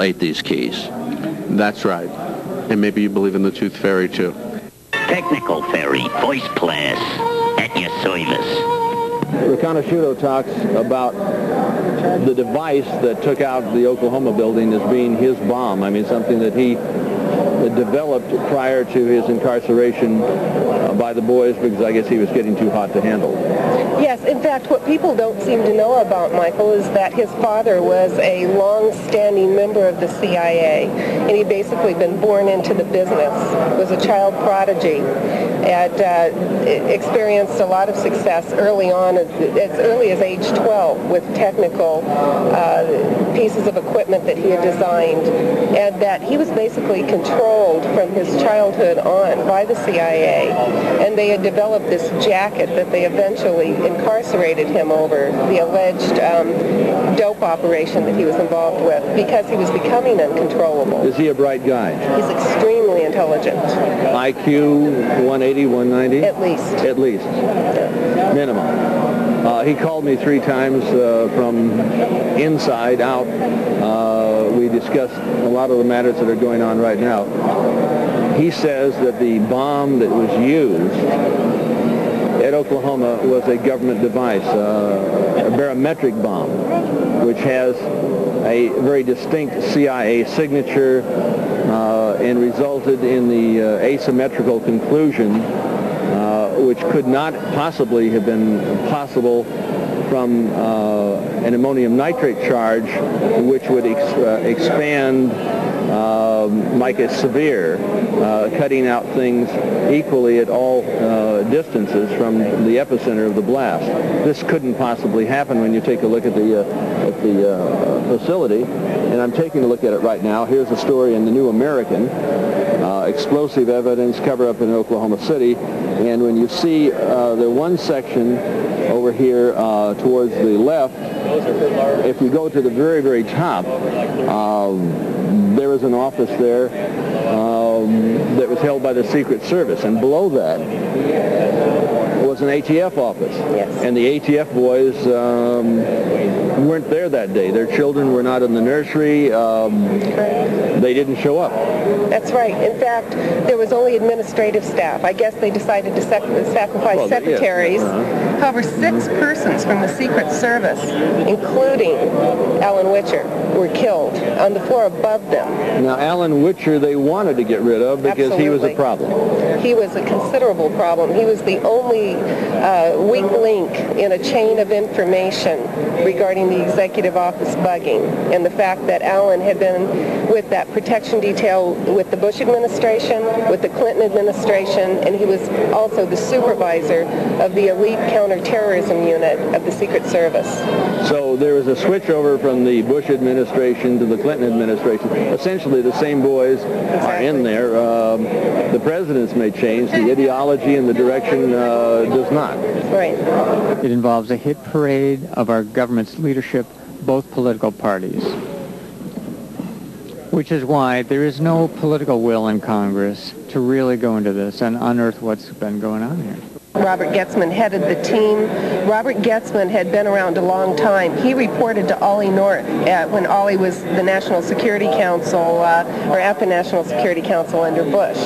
ate these keys. That's right. And maybe you believe in the Tooth Fairy, too. Technical Fairy, voice class, at your service. Riconosciuto talks about the device that took out the Oklahoma building as being his bomb. I mean, something that he developed prior to his incarceration by the boys, because I guess he was getting too hot to handle. Yes, in fact, what people don't seem to know about Michael is that his father was a long-standing member of the CIA, and he'd basically been born into the business, was a child prodigy, and experienced a lot of success early on, as early as age 12, with technical pieces of equipment that he had designed, and that he was basically controlled from his childhood on by the CIA, and they had developed this jacket that they eventually incarcerated him over, the alleged dope operation that he was involved with, because he was becoming uncontrollable. Is he a bright guy? He's extremely intelligent. IQ 180, 190? At least. At least. Minimum. He called me 3 times from inside out. We discussed a lot of the matters that are going on right now. He says that the bomb that was used at Oklahoma was a government device, a barometric bomb, which has a very distinct CIA signature and resulted in the asymmetrical conclusion, which could not possibly have been possible from an ammonium nitrate charge, which would expand like a severe, cutting out things equally at all distances from the epicenter of the blast. This couldn't possibly happen when you take a look at the facility, and I'm taking a look at it right now. Here's a story in the New American, explosive evidence cover-up in Oklahoma City, and when you see the one section over here towards the left, if you go to the very, very top, there is an office there that was held by the Secret Service, and below that was an ATF office. Yes. And the ATF boys weren't there that day. Their children were not in the nursery. They didn't show up. That's right. In fact, there was only administrative staff. I guess they decided to sacrifice secretaries. Yeah. However, 6 persons from the Secret Service, including Alan Witcher, were killed on the floor above them. Now, Alan Witcher they wanted to get rid of because he was a problem. He was a considerable problem. He was the only weak link in a chain of information regarding the executive office bugging, and the fact that Alan had been with that protection detail with the Bush administration, with the Clinton administration, and he was also the supervisor of the elite counterterrorism unit of the Secret Service. So there was a switch over from the Bush administration to the Clinton administration. Essentially the same boys are in there. The presidents may change. The ideology and the direction does not. Right. It involves a hit parade of our government's leadership, both political parties, which is why there is no political will in Congress to really go into this and unearth what's been going on here. Robert Getzman headed the team. Robert Getzman had been around a long time. He reported to Ollie North when Ollie was the National Security Council, or at the National Security Council under Bush.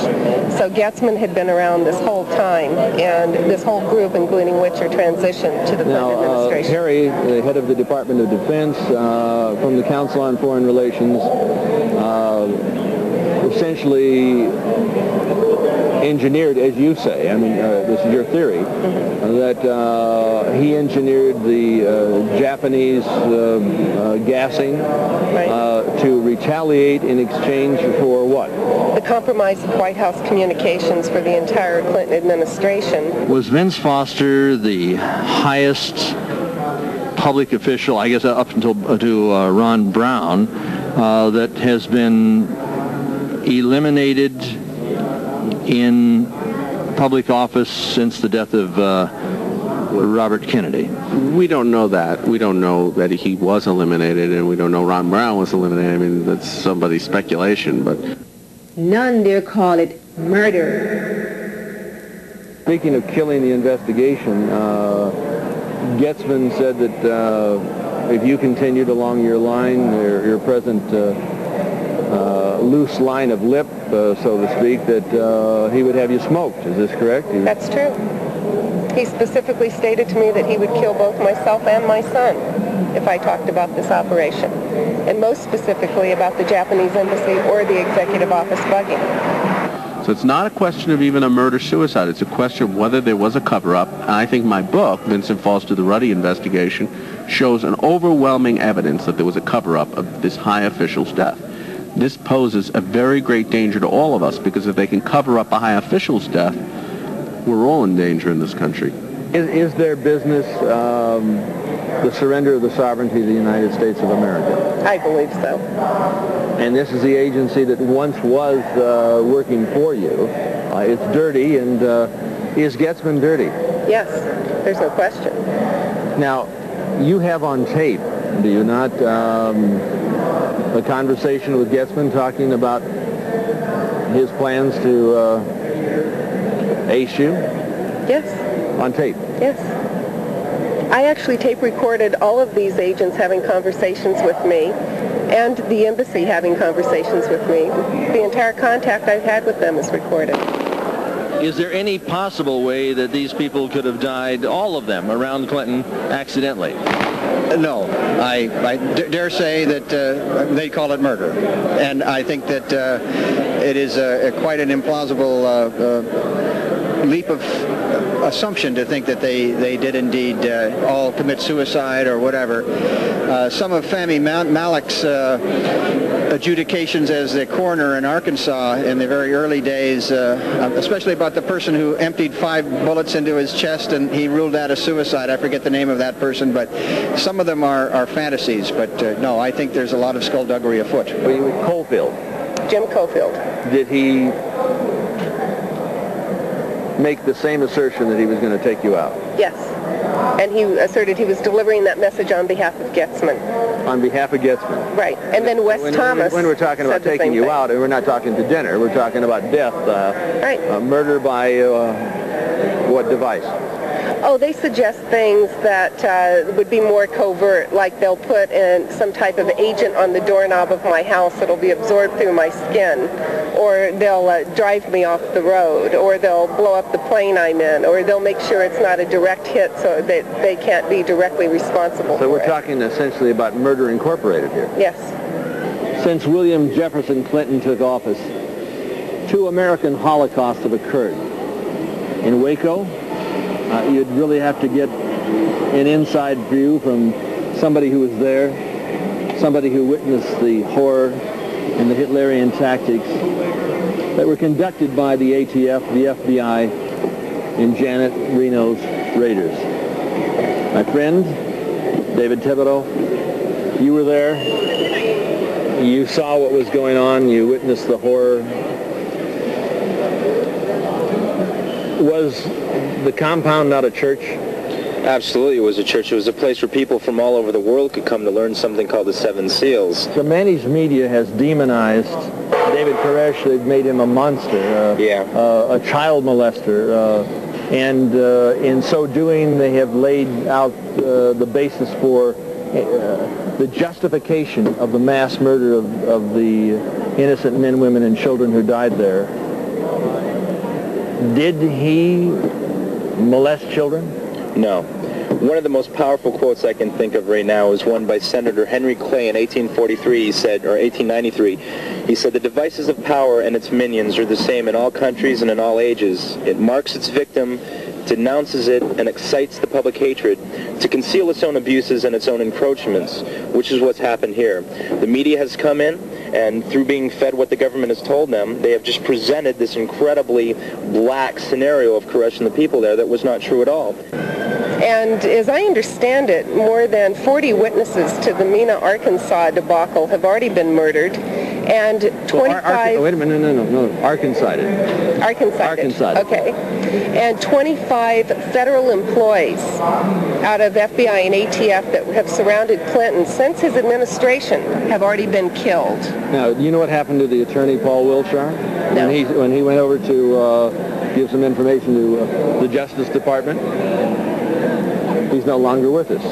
So Getzman had been around this whole time, and this whole group, including Witcher, transitioned to the Clinton administration. Harry, the head of the Department of Defense, from the Council on Foreign Relations, essentially engineered, as you say, I mean, this is your theory, that he engineered the Japanese gassing to retaliate in exchange for what? The compromise of White House communications for the entire Clinton administration. Was Vince Foster the highest public official, I guess up until to Ron Brown, that has been eliminated in public office since the death of Robert Kennedy? We don't know that. We don't know that he was eliminated, and we don't know Ron Brown was eliminated. I mean, that's somebody's speculation, but... None dare call it murder. Speaking of killing the investigation, Getzman said that if you continued along your line, your present loose line of lip, so to speak, that he would have you smoked. Is this correct? That's true. He specifically stated to me that he would kill both myself and my son if I talked about this operation, and most specifically about the Japanese embassy or the executive office bugging. So it's not a question of even a murder-suicide. It's a question of whether there was a cover-up. And I think my book, Vincent Falls to the Ruddy Investigation, shows an overwhelming evidence that there was a cover-up of this high official's death. This poses a very great danger to all of us, because if they can cover up a high official's death, we're all in danger in this country. Is their business the surrender of the sovereignty of the United States of America? I believe so. And this is the agency that once was working for you. It's dirty, and is Getzman dirty? Yes, there's no question. Now, you have on tape, do you not, a conversation with Getzman talking about his plans to ace you? Yes. On tape? Yes. I actually tape recorded all of these agents having conversations with me, and the embassy having conversations with me. The entire contact I've had with them is recorded. Is there any possible way that these people could have died, all of them, around Clinton, accidentally? No. I dare say that they call it murder. And I think that it is quite an implausible leap of assumption to think that they did indeed all commit suicide or whatever. Some of Fahmy Malek's adjudications as the coroner in Arkansas in the very early days, especially about the person who emptied 5 bullets into his chest and he ruled that a suicide. I forget the name of that person, but some of them are fantasies. But no, I think there's a lot of skullduggery afoot. Caulfield. Jim Caulfield. Did he make the same assertion that he was going to take you out? Yes. And he asserted he was delivering that message on behalf of Getzman. On behalf of Getzman? Right. And then Wes Thomas. When we're talking about taking you out, and we're not talking to dinner, we're talking about death. Right. Murder by what device? Oh, they suggest things that would be more covert, like they'll put in some type of agent on the doorknob of my house that'll be absorbed through my skin, or they'll drive me off the road, or they'll blow up the plane I'm in, or they'll make sure it's not a direct hit so that they can't be directly responsible for it. So we're talking essentially about Murder Incorporated here. Yes. Since William Jefferson Clinton took office, 2 American Holocausts have occurred. In Waco, you'd really have to get an inside view from somebody who was there, somebody who witnessed the horror and the Hitlerian tactics that were conducted by the ATF, the FBI, and Janet Reno's raiders. My friend, David Thibodeau, you were there. You saw what was going on. You witnessed the horror. Was the compound not a church? Absolutely, it was a church. It was a place where people from all over the world could come to learn something called the 7 Seals. The managed media has demonized David Koresh. They've made him a monster, a child molester, and in so doing, they have laid out the basis for the justification of the mass murder of the innocent men, women, and children who died there. Did he molest children? No. One of the most powerful quotes I can think of right now is one by Senator Henry Clay in 1843. He said, or 1893, he said, "The devices of power and its minions are the same in all countries and in all ages. It marks its victim, denounces it, and excites the public hatred to conceal its own abuses and its own encroachments," which is what's happened here. The media has come in, and through being fed what the government has told them, they have just presented this incredibly black scenario of Koresh and the people there that was not true at all. And as I understand it, more than 40 witnesses to the Mena, Arkansas debacle have already been murdered, and 25... wait a minute, no, Arkansas-ed. Arkansas-ed. Okay. And 25 federal employees out of FBI and ATF that have surrounded Clinton since his administration have already been killed. Now, you know what happened to the attorney, Paul Wilshire? No. When he went over to give some information to the Justice Department? He's no longer with us.